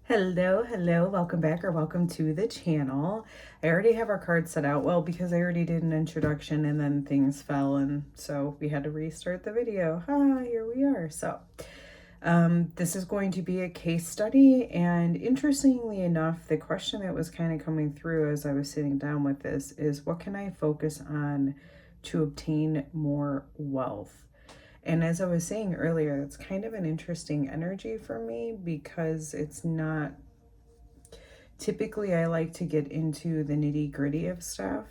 Hello, welcome back or welcome to the channel. I already have our cards set out, well, because I already did an introduction and then things fell, and so we had to restart the video. Here we are. So this is going to be a case study, and interestingly enough, the question that was kind of coming through as I was sitting down with this is, what can I focus on to obtain more wealth? And as I was saying earlier, it's kind of an interesting energy for me because it's not, typically I like to get into the nitty-gritty of stuff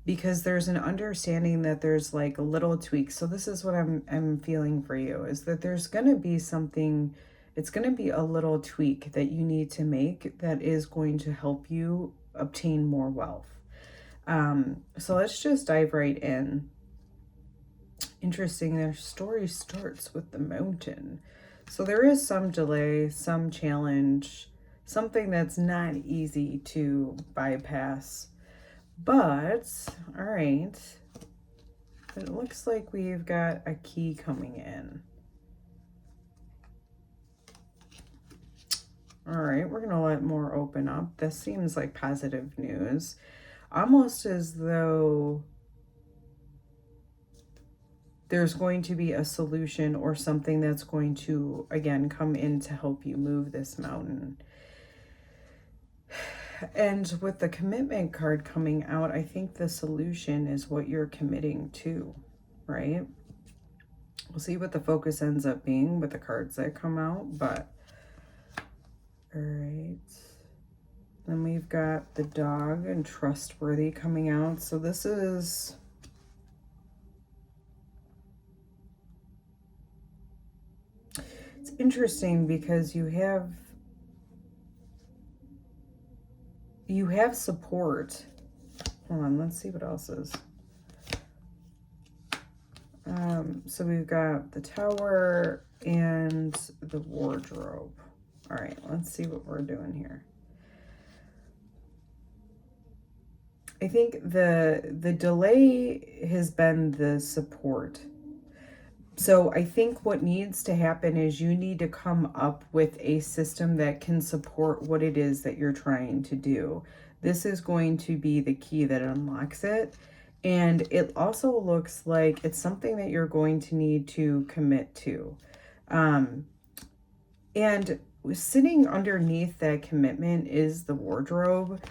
because there's an understanding that there's like little tweaks. So this is what I'm feeling for you, is that there's going to be something, it's going to be a little tweak that you need to make that is going to help you obtain more wealth. So let's just dive right in. Interesting, their story starts with the mountain. So there is some delay, some challenge, something that's not easy to bypass. But, all right, it looks like we've got a key coming in. All right, we're going to let more open up. This seems like positive news, almost as though there's going to be a solution or something that's going to, again, come in to help you move this mountain. And with the commitment card coming out, I think the solution is what you're committing to, right? We'll see what the focus ends up being with the cards that come out, but all right. Then we've got the dog and trustworthy coming out. So this is, it's interesting because you have support. Hold on, let's see what else is. So we've got the Tower and the wardrobe. All right, let's see what we're doing here. I think the delay has been the support. So I think what needs to happen is you need to come up with a system that can support what it is that you're trying to do. This is going to be the key that unlocks it. And it also looks like it's something that you're going to need to commit to. And sitting underneath that commitment is the wardrobe.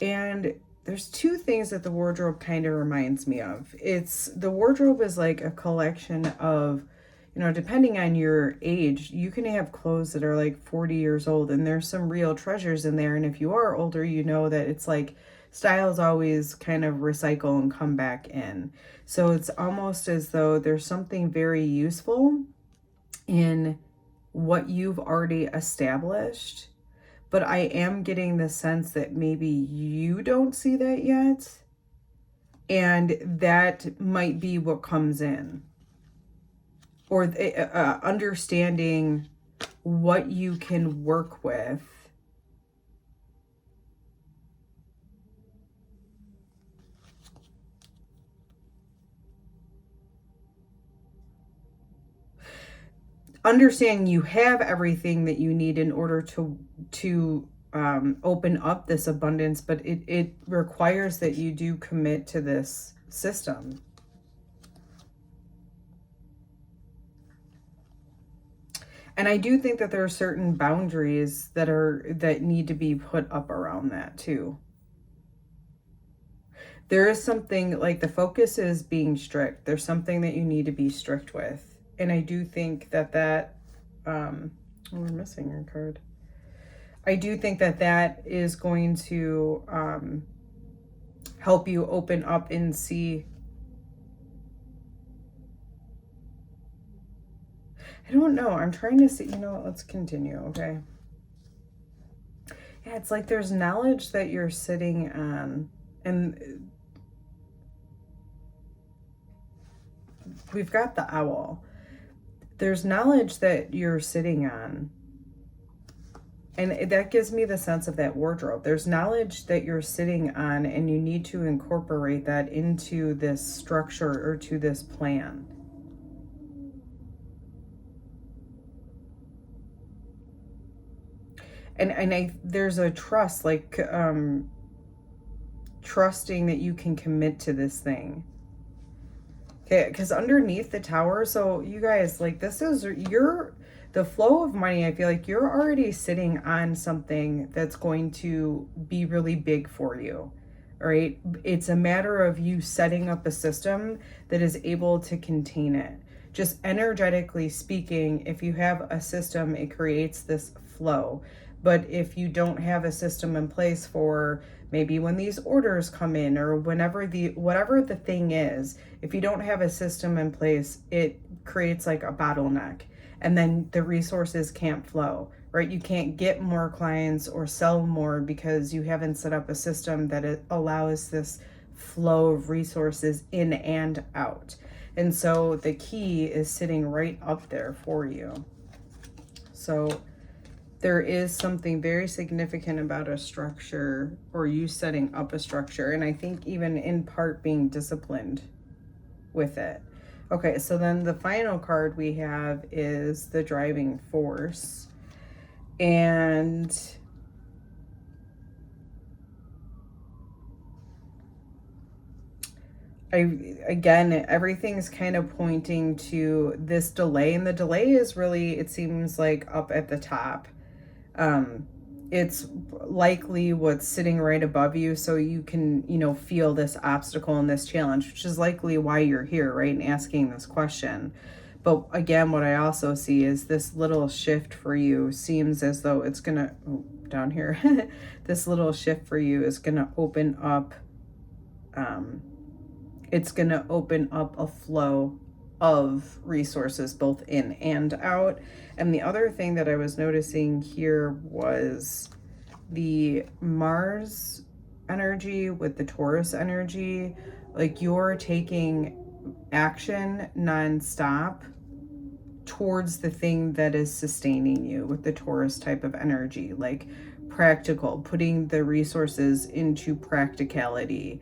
And there's two things that the wardrobe kind of reminds me of. It's, the wardrobe is like a collection of, you know, depending on your age, you can have clothes that are like 40 years old and there's some real treasures in there. And if you are older, you know that it's like styles always kind of recycle and come back in. So it's almost as though there's something very useful in what you've already established. But I am getting the sense that maybe you don't see that yet. And that might be what comes in. Or understanding what you can work with. Understanding you have everything that you need in order to open up this abundance, but it requires that you do commit to this system. And I do think that there are certain boundaries that need to be put up around that too. There is something like the focus is being strict. There's something that you need to be strict with. And I do think that we're missing your card. I do think that is going to help you open up and see. I don't know. I'm trying to see, you know, let's continue, okay? Yeah, it's like there's knowledge that you're sitting on, and we've got the owl. There's knowledge that you're sitting on. And that gives me the sense of that wardrobe. There's knowledge that you're sitting on, and you need to incorporate that into this structure or to this plan. And there's a trust, like trusting that you can commit to this thing. Okay, because underneath the tower, so you guys, like, this is the flow of money. I feel like you're already sitting on something that's going to be really big for you. All right, it's a matter of you setting up a system that is able to contain it. Just energetically speaking, if you have a system, it creates this flow. But if you don't have a system in place for maybe when these orders come in, or whatever the thing is, if you don't have a system in place, it creates like a bottleneck, and then the resources can't flow, right? You can't get more clients or sell more because you haven't set up a system that it allows this flow of resources in and out. And so the key is sitting right up there for you. So there is something very significant about a structure, or you setting up a structure, and I think even in part being disciplined with it. Okay, so then the final card we have is the driving force. And again, everything's kind of pointing to this delay, and the delay is really, it seems like, up at the top. It's likely what's sitting right above you, so you can, feel this obstacle and this challenge, which is likely why you're here, right, and asking this question. But again, what I also see is this little shift for you seems as though it's gonna, down here, this little shift for you is gonna open up, it's gonna open up a flow of resources both in and out. And the other thing that I was noticing here was the Mars energy with the Taurus energy. Like, you're taking action nonstop towards the thing that is sustaining you with the Taurus type of energy, like practical, putting the resources into practicality.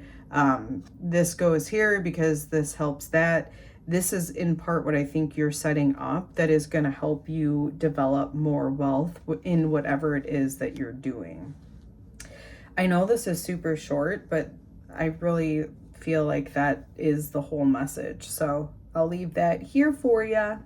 This goes here because this helps that. This is in part what I think you're setting up that is going to help you develop more wealth in whatever it is that you're doing. I know this is super short, but I really feel like that is the whole message. So I'll leave that here for you.